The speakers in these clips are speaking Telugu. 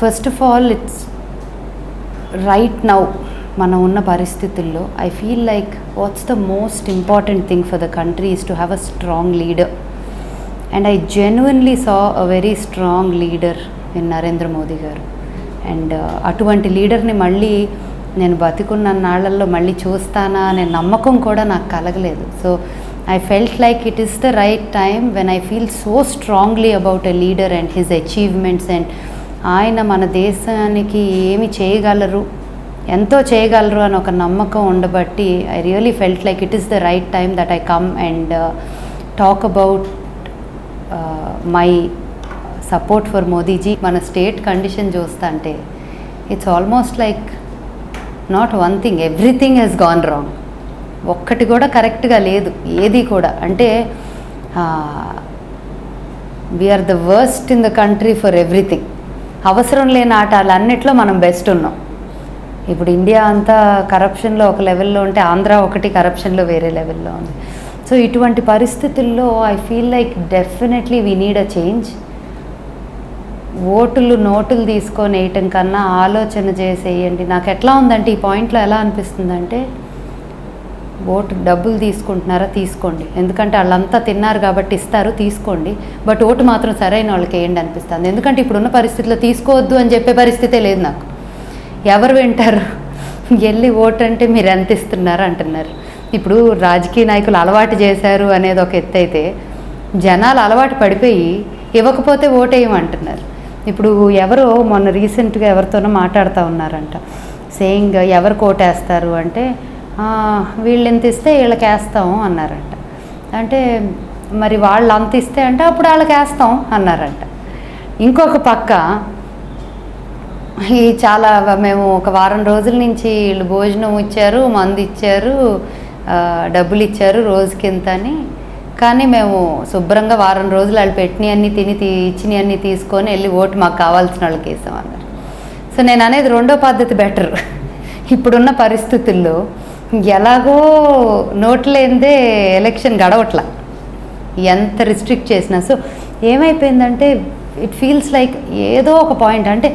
First of all it's right now మనం ఉన్న పరిస్థితుల్లో I feel like what's the most important thing for the country is to have a strong leader. And I genuinely saw a very strong leader in Narendra Modi గారు. అండ్ అటువంటి లీడర్ని మళ్ళీ నేను బతికున్న నాళ్ళల్లో మళ్ళీ చూస్తానా అనే నమ్మకం కూడా నాకు కలగలేదు. So I felt like it is the right time when I feel so strongly about a leader and his achievements, and ఆయన మన దేశానికి ఏమి చేయగలరు, ఎంతో చేయగలరు అని ఒక నమ్మకం ఉండబట్టి I really felt like it is the right time that I come and talk about my support for Modi ji. మన స్టేట్ కండిషన్ చూస్తా అంటే it's almost like not one thing, everything has gone wrong. ఒక్కటి కూడా కరెక్ట్గా లేదు ఏది కూడా. అంటే we are the worst in the country for everything. అవసరం లేని ఆటలన్నిట్లో మనం బెస్ట్ ఉన్నాం. ఇప్పుడు ఇండియా అంతా కరప్షన్లో ఒక లెవెల్లో ఉంటే ఆంధ్ర ఒకటి కరప్షన్లో వేరే లెవెల్లో ఉంది. సో ఇటువంటి పరిస్థితుల్లో I feel like definitely we need a change. ఓటులు నోటులు తీసుకొని వేయటం కన్నా ఆలోచన చేసి వేయండి. నాకు ఎట్లా ఉందంటే ఈ పాయింట్లో ఎలా అనిపిస్తుందంటే, ఓటు డబ్బులు తీసుకుంటున్నారా తీసుకోండి, ఎందుకంటే వాళ్ళంతా తిన్నారు కాబట్టి ఇస్తారు తీసుకోండి, బట్ ఓటు మాత్రం సరైన వాళ్ళకి వేయండి అనిపిస్తుంది. ఎందుకంటే ఇప్పుడున్న పరిస్థితిలో తీసుకోవద్దు అని చెప్పే పరిస్థితే లేదు నాకు. ఎవరు వింటారు? వెళ్ళి ఓటు అంటే మీరు ఎంత ఇస్తున్నారు అంటున్నారు. ఇప్పుడు రాజకీయ నాయకులు అలవాటు చేశారు అనేది ఒక ఎత్తు అయితే, జనాలు అలవాటు పడిపోయి ఇవ్వకపోతే ఓటేయమంటున్నారు. ఇప్పుడు ఎవరో మొన్న రీసెంట్గా ఎవరితోనో మాట్లాడుతూ ఉన్నారంట, సేయింగ్ ఎవరికి ఓటేస్తారు అంటే వీళ్ళు ఎంత ఇస్తే వీళ్ళకి వేస్తాం అన్నారంట. అంటే మరి వాళ్ళు అంత ఇస్తే అంటే అప్పుడు వాళ్ళకి వేస్తాం అన్నారంట. ఇంకొక పక్క ఈ చాలా మేము ఒక వారం రోజుల నుంచి వీళ్ళు భోజనం ఇచ్చారు, మందు ఇచ్చారు, డబ్బులు ఇచ్చారు రోజుకింత అని, కానీ మేము శుభ్రంగా వారం రోజులు వాళ్ళు పెట్టినవన్నీ తిని ఇచ్చినవన్నీ తీసుకొని వెళ్ళి ఓటు మాకు కావాల్సిన వాళ్ళకి వేసాం అన్నారు. సో నేను అనేది రెండో పద్ధతి బెటర్. ఇప్పుడున్న పరిస్థితుల్లో ఎలాగో నోట్లేందే ఎలక్షన్ గడవట్లా, ఎంత రిస్ట్రిక్ట్ చేసినా. సో ఏమైపోయిందంటే ఇట్ ఫీల్స్ లైక్ ఏదో ఒక పాయింట్ అంటే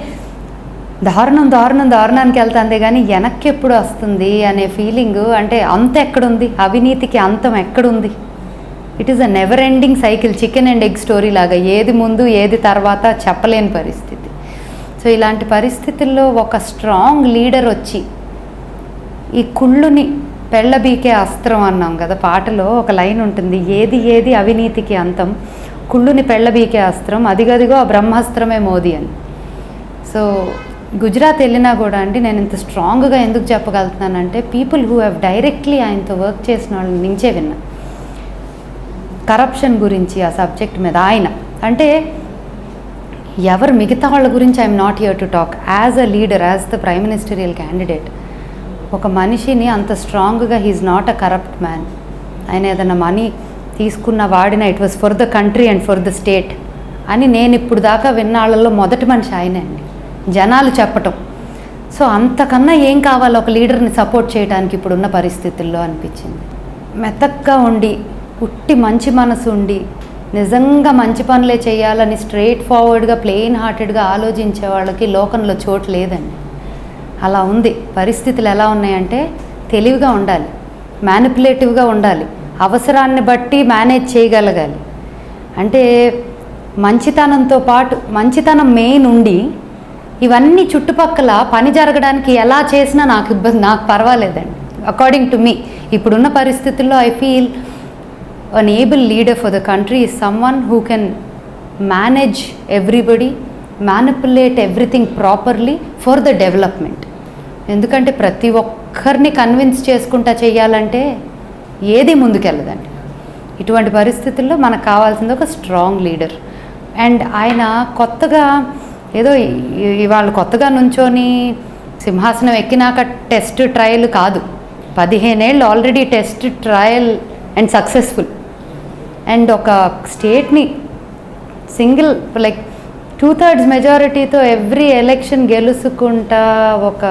దారుణానికి వెళ్తుంది కానీ వెనక్కి ఎప్పుడు వస్తుంది అనే ఫీలింగు. అంటే అంత ఎక్కడుంది, అవినీతికి అంతం ఎక్కడుంది? It is a never ending cycle, chicken and egg story లాగా, ఏది ముందు ఏది తర్వాత చెప్పలేని పరిస్థితి. సో ఇలాంటి పరిస్థితుల్లో ఒక స్ట్రాంగ్ లీడర్ వచ్చి ఈ కుళ్ళుని పెళ్ళబీకే అస్త్రం అన్నాం కదా పాటలో, ఒక లైన్ ఉంటుంది, ఏది అవినీతికి అంతం, కుళ్ళుని పెళ్ళబీకే అస్త్రం, అదిగదిగో ఆ బ్రహ్మాస్త్రమే మోదీ అని. సో గుజరాత్ వెళ్ళినా కూడా అండి నేను ఇంత స్ట్రాంగ్గా ఎందుకు చెప్పగలుగుతున్నానంటే, పీపుల్ హూ హ్యావ్ డైరెక్ట్లీ ఆయనతో వర్క్ చేసిన వాళ్ళ నుంచే విన్నా కరప్షన్ గురించి ఆ సబ్జెక్ట్ మీద. ఆయన అంటే ఎవరు మిగతా వాళ్ళ గురించి I'm not here to talk. As a leader, as the prime ministerial candidate, ఒక మనిషిని అంత స్ట్రాంగ్గా he is not a corrupt man. ఆయన ఏదైనా మనీ తీసుకున్న వాడిన it was for the country and for the state అని నేను ఇప్పుడు దాకా విన్న వాళ్ళల్లో మొదటి మనిషి ఆయనే అండి, జనాలు చెప్పటం. సో అంతకన్నా ఏం కావాలి ఒక లీడర్ని సపోర్ట్ చేయడానికి ఇప్పుడున్న పరిస్థితుల్లో అనిపించింది. మెత్తగా ఉండి ఉట్టి మంచి మనసు ఉండి నిజంగా మంచి పనులే చేయాలని స్ట్రైట్ ఫార్వర్డ్గా ప్లెయిన్ హార్టెడ్గా ఆలోచించే వాళ్ళకి లోకంలో చోటు లేదండి. అలా ఉంది పరిస్థితులు. ఎలా ఉన్నాయంటే తెలివిగా ఉండాలి, మ్యానిపులేటివ్గా ఉండాలి, అవసరాన్ని బట్టి మేనేజ్ చేయగలగాలి. అంటే మంచితనంతో పాటు మంచితనం మెయిన్ ఉండి ఇవన్నీ చుట్టుపక్కల పని జరగడానికి ఎలా చేసినా నాకు పర్వాలేదండి. అకార్డింగ్ టు మీ ఇప్పుడున్న పరిస్థితుల్లో I feel an able leader for the country is someone who can manage everybody, manipulate everything properly for the development. ఎందుకంటే ప్రతి ఒక్కరిని కన్విన్స్ చేసుకుంటా చేయాలంటే ఏది ముందుకెళ్ళదండి. ఇటువంటి పరిస్థితుల్లో మనకు కావాల్సింది ఒక స్ట్రాంగ్ లీడర్. అండ్ ఆయన కొత్తగా ఏదో ఇవాళ కొత్తగా నుంచొని సింహాసనం ఎక్కినాక టెస్ట్ ట్రయల్ కాదు, 15 ఏళ్ళు already test trial and successful. And ఒక స్టేట్ని సింగిల్ లైక్ 2/3 మెజారిటీతో ఎవ్రీ ఎలక్షన్ గెలుచుకుంటా ఒక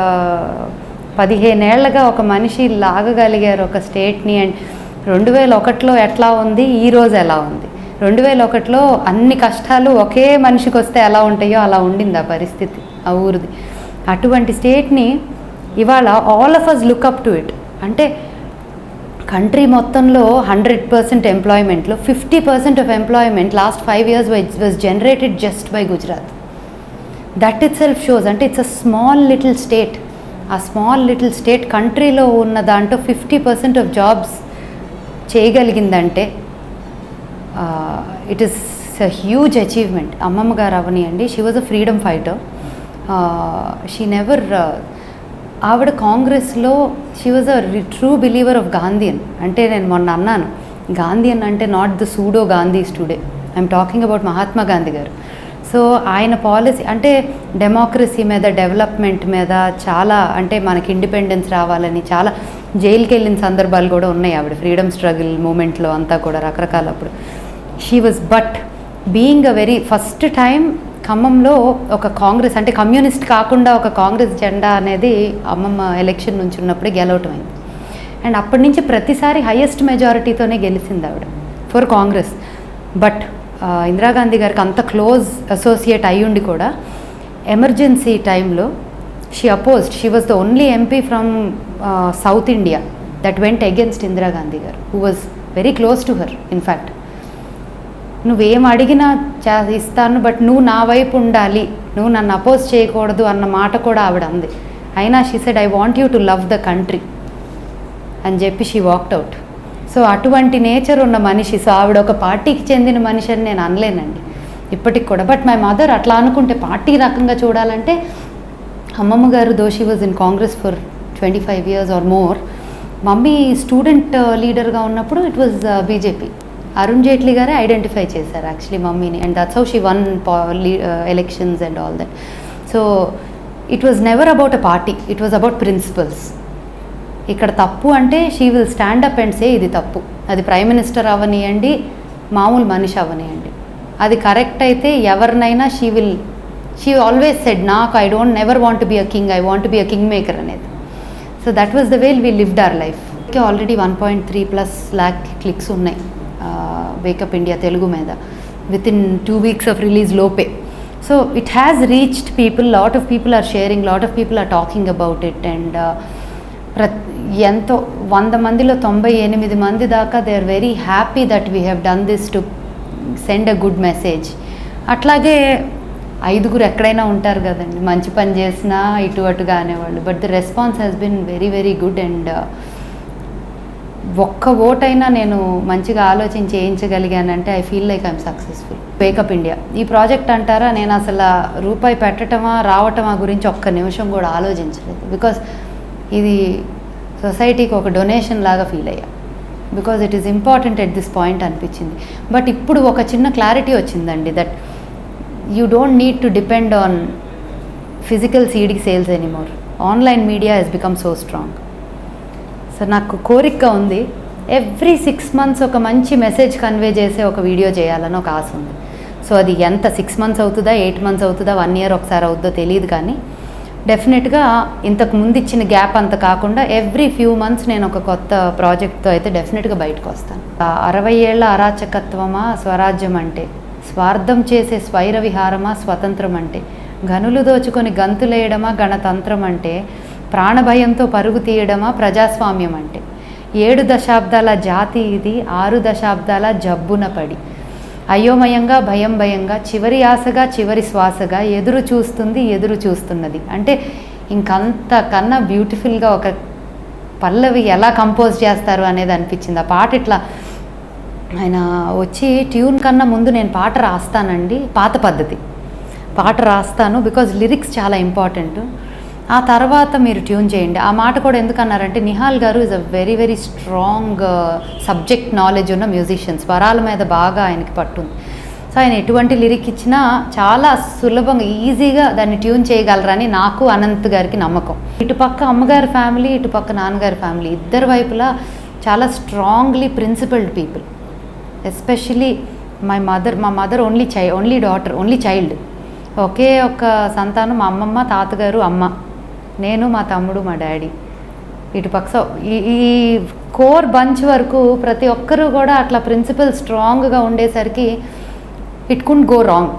15 ఏళ్ళగా ఒక మనిషి లాగగలిగారు ఒక స్టేట్ని. అండ్ 2001లో ఎట్లా ఉంది, ఈరోజు ఎలా ఉంది? 2001లో అన్ని కష్టాలు ఒకే మనిషికి వస్తే ఎలా ఉంటాయో అలా ఉండింది ఆ పరిస్థితి ఆ ఊరిది. అటువంటి స్టేట్ని ఇవాళ all of us look up to it. అంటే కంట్రీ మొత్తంలో 100% ఎంప్లాయ్మెంట్లో 50% of employment last 5 years was generated just by Gujarat. That itself shows, అంటే it's a small little state. ఆ స్మాల్ లిటిల్ స్టేట్ కంట్రీలో ఉన్న దాంట్లో 50% ఆఫ్ జాబ్స్ చేయగలిగిందంటే it is a huge achievement. అమ్మమ్మ గారు అవనియండి, she was a freedom fighter. She never ఆవిడ కాంగ్రెస్లో she was a true believer of Gandhian. అంటే నేను మొన్న అన్నాను, గాంధీయన్ అంటే not the pseudo Gandhi's today, I'm talking about Mahatma Gandhi గారు. సో ఆయన పాలసీ అంటే డెమోక్రసీ మీద, డెవలప్మెంట్ మీద చాలా, అంటే మనకి ఇండిపెండెన్స్ రావాలని చాలా జైలుకి వెళ్ళిన సందర్భాలు కూడా ఉన్నాయి ఆవిడ ఫ్రీడమ్ స్ట్రగుల్ మూమెంట్లో అంతా కూడా రకరకాలప్పుడు. She was but being a very first time ఖమ్మంలో ఒక కాంగ్రెస్, అంటే కమ్యూనిస్ట్ కాకుండా ఒక కాంగ్రెస్ జెండా అనేది అమ్మమ్మ ఎలక్షన్ నుంచి ఉన్నప్పుడే గెలవటం అయింది. అండ్ అప్పటి నుంచి ప్రతిసారి హైయెస్ట్ మెజారిటీతోనే గెలిచింది ఆవిడ ఫర్ కాంగ్రెస్. బట్ ఇందిరాగాంధీ గారికి అంత క్లోజ్ అసోసియేట్ అయ్యుండి కూడా ఎమర్జెన్సీ టైంలో she opposed. She was the only MP from south India that went against Indira Gandhi గారు, who was very close to her. In fact నువ్వేం అడిగినా ఇస్తాను, బట్ నువ్వు నా వైపు ఉండాలి, నువ్వు నన్ను అపోజ్ చేయకూడదు అన్న మాట కూడా ఆవిడ అంది. అయినా she said I want you to love the country అని చెప్పి షీ వాక్డ్ అవుట్. సో అటువంటి నేచర్ ఉన్న మనిషి. సో ఆవిడ ఒక పార్టీకి చెందిన మనిషి అని నేను అనలేనండి ఇప్పటికి కూడా. బట్ మై మదర్ అట్లా అనుకుంటే, పార్టీ రకంగా చూడాలంటే అమ్మమ్మ గారు though she was in Congress for 25 years or more. Mummy student లీడర్గా ఉన్నప్పుడు it was BJP. Arun Jaitley గారే ఐడెంటిఫై చేశారు యాక్చువల్లీ మమ్మీని, and that's how she won elections and all that. So it was never about a party, it was about principles. ఇక్కడ తప్పు అంటే she will stand up and say ఇది తప్పు. అది ప్రైమ్ మినిస్టర్ అవనియండి, మామూలు మనిషి అవనియండి. అది కరెక్ట్ అయితే ఎవరినైనా షీ ఆల్వేస్ సెడ్ నాకు I don't never want be a king, I want be a king maker అనేది. So that was the way we lived our life. Already 1.3+ lakh clicks ఉన్నాయి వేకప్ ఇండియా తెలుగు మీద within 2 weeks of release లోపే. So it has reached people, lot of people are sharing, lot of people are talking about it. And ఎంతో 100 మందిలో 98 మంది దాకా they are very happy that we have done this to send a good message. అట్లాగే 5 ఎక్కడైనా ఉంటారు కదండి, మంచి పని చేసినా ఇటు అటుగా అనేవాళ్ళు. But the response has been very very good. And ఒక్క ఓటైనా నేను మంచిగా ఆలోచించి చేయించగలిగానంటే I feel like I'm successful. Wake up India ఈ ప్రాజెక్ట్ అంటారా, నేను అసలు రూపాయి పెట్టటమా రావటమా గురించి ఒక్క నిమిషం కూడా ఆలోచించలేదు. బికాస్ ఇది సొసైటీకి ఒక డొనేషన్ లాగా ఫీల్ అయ్యా. Because it is important at this point అనిపించింది. బట్ ఇప్పుడు ఒక చిన్న క్లారిటీ వచ్చిందండి that you don't need to depend on physical CD sales anymore. Online media has become so strong. So నాకు కోరికగా ఉంది ఎవ్రీ 6 months ఒక మంచి మెసేజ్ కన్వే చేసే ఒక వీడియో చేయాలని ఒక ఆశ ఉంది. సో అది ఎంత 6 months అవుతుందా, 8 months అవుతుందా, 1 year ఒకసారి అవుతుందో తెలియదు. కానీ డెఫినెట్గా ఇంతకు ముందు ఇచ్చిన గ్యాప్ అంత కాకుండా ఎవ్రీ few months నేను ఒక కొత్త ప్రాజెక్ట్తో అయితే డెఫినెట్గా బయటకు వస్తాను. 60 ఏళ్ల అరాచకత్వమా స్వరాజ్యం అంటే, స్వార్థం చేసే స్వైర విహారమా స్వతంత్రం అంటే, గనులు దోచుకొని గంతులేయడమా గణతంత్రం అంటే, ప్రాణభయంతో పరుగు తీయడమా ప్రజాస్వామ్యం అంటే, 7 దశాబ్దాల జాతి ఇది 6 దశాబ్దాల జబ్బున పడి, అయోమయంగా భయం భయంగా చివరి ఆశగా చివరి శ్వాసగా ఎదురు చూస్తున్నది అంటే ఇంకంతకన్నా బ్యూటిఫుల్గా ఒక పల్లవి ఎలా కంపోజ్ చేస్తారు అనేది అనిపించింది. ఆ పాట ఇట్లా ఆయన వచ్చి ట్యూన్ కన్నా ముందు నేను పాట రాస్తానండి, పాత పద్ధతి పాట రాస్తాను బికాజ్ లిరిక్స్ చాలా ఇంపార్టెంట్, ఆ తర్వాత మీరు ట్యూన్ చేయండి. ఆ మాట కూడా ఎందుకన్నారంటే నిహాల్ గారు is a very very strong subject knowledge ఉన్న మ్యూజిషియన్, స్వరాల మీద బాగా ఆయనకి పట్టుంది. సో ఆయన ఎటువంటి లిరిక్ ఇచ్చినా చాలా సులభంగా ఈజీగా దాన్ని ట్యూన్ చేయగలరని నాకు అనంత్ గారికి నమ్మకం. ఇటుపక్క అమ్మగారి ఫ్యామిలీ, ఇటుపక్క నాన్నగారి ఫ్యామిలీ, ఇద్దరు వైపులా చాలా స్ట్రాంగ్లీ ప్రిన్సిపల్డ్ పీపుల్. ఎస్పెషలీ మా mother only daughter, only child, ఒకే ఒక్క సంతానం, మా అమ్మమ్మ, తాతగారు, అమ్మ, నేను, మా తమ్ముడు, మా డాడీ. ఇటుపక్క సో ఈ కోర్ బంచ్ వరకు ప్రతి ఒక్కరూ కూడా అట్లా ప్రిన్సిపల్ స్ట్రాంగ్గా ఉండేసరికి ఇట్ కుడ్ గో రాంగ్.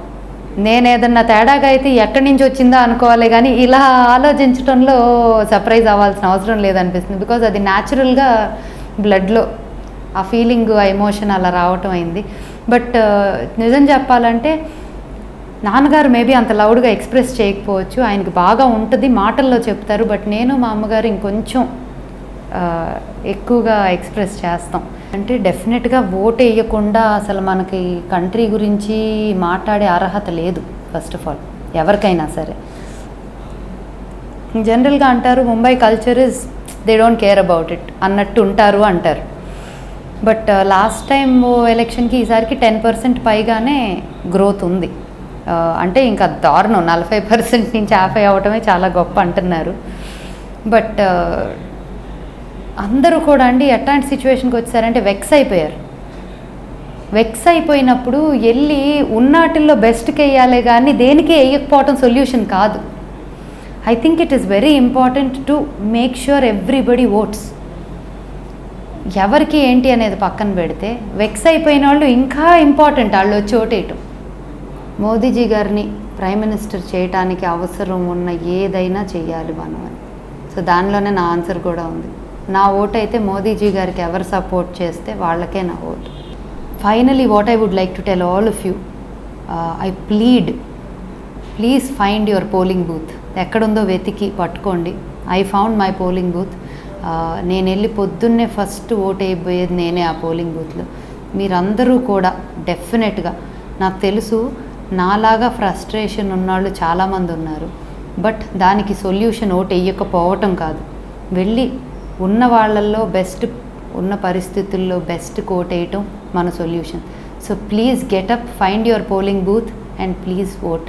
నేను ఏదన్నా తేడాగా అయితే ఎక్కడి నుంచి వచ్చిందో అనుకోవాలి, కానీ ఇలా ఆలోచించడంలో సర్ప్రైజ్ అవ్వాల్సిన అవసరం లేదనిపిస్తుంది. బికాజ్ అది న్యాచురల్గా బ్లడ్లో ఆ ఫీలింగ్, ఆ ఎమోషన్ అలా రావటం అయింది. బట్ నిజం చెప్పాలంటే నాన్నగారు మేబీ అంత లౌడ్గా ఎక్స్ప్రెస్ చేయకపోవచ్చు, ఆయనకి బాగా ఉంటుంది, మాటల్లో చెప్తారు. బట్ నేను మా అమ్మగారు ఇంకొంచెం ఎక్కువగా ఎక్స్ప్రెస్ చేస్తాం. అంటే డెఫినెట్గా ఓటు వేయకుండా అసలు మనకి కంట్రీ గురించి మాట్లాడే అర్హత లేదు. ఫస్ట్ ఆఫ్ ఆల్ ఎవరికైనా సరే జనరల్గా అంటారు Mumbai culture is they don't care about it అన్నట్టు ఉంటారు అంటారు. బట్ లాస్ట్ టైం ఎలక్షన్కి ఈసారికి 10% పైగానే గ్రోత్ ఉంది. అంటే ఇంకా దారుణం, 40% నుంచి 50 అవ్వటమే చాలా గొప్ప అంటున్నారు. బట్ అందరూ కూడా అండి ఎట్లాంటి సిచ్యువేషన్కి వచ్చారంటే వెక్స్ అయిపోయారు. వెక్స్ అయిపోయినప్పుడు వెళ్ళి ఉన్నాటిల్లో బెస్ట్కి వేయాలి, కానీ దేనికి వేయకపోవటం సొల్యూషన్ కాదు. I think it is very important to make sure everybody votes. ఎవరికి ఏంటి అనేది పక్కన పెడితే వెక్స్ అయిపోయిన వాళ్ళు ఇంకా ఇంపార్టెంట్, వాళ్ళు వచ్చి ఓటేయటం. మోదీజీ గారిని ప్రైమ్ మినిస్టర్ చేయడానికి అవసరం ఉన్న ఏదైనా చెయ్యాలి మనం అని. సో దానిలోనే నా ఆన్సర్ కూడా ఉంది. నా ఓటు అయితే మోదీజీ గారికి ఎవరు సపోర్ట్ చేస్తే వాళ్ళకే నా vote. Finally what I would like to tell all of you, I please find your polling booth. ఎక్కడుందో వెతికి పట్టుకోండి. I found my polling booth. నేను వెళ్ళి పొద్దున్నే ఫస్ట్ ఓటు అయిపోయేది నేనే ఆ పోలింగ్ బూత్లో. మీరందరూ కూడా డెఫినెట్గా, నాకు తెలుసు నాలాగా ఫ్రస్ట్రేషన్ ఉన్నవాళ్ళు చాలామంది ఉన్నారు. బట్ దానికి సొల్యూషన్ ఓటు వేయకపోవటం కాదు, వెళ్ళి ఉన్న వాళ్ళల్లో బెస్ట్, ఉన్న పరిస్థితుల్లో బెస్ట్ ఓటు వేయటం మన solution. So please get up, find your polling booth and please vote.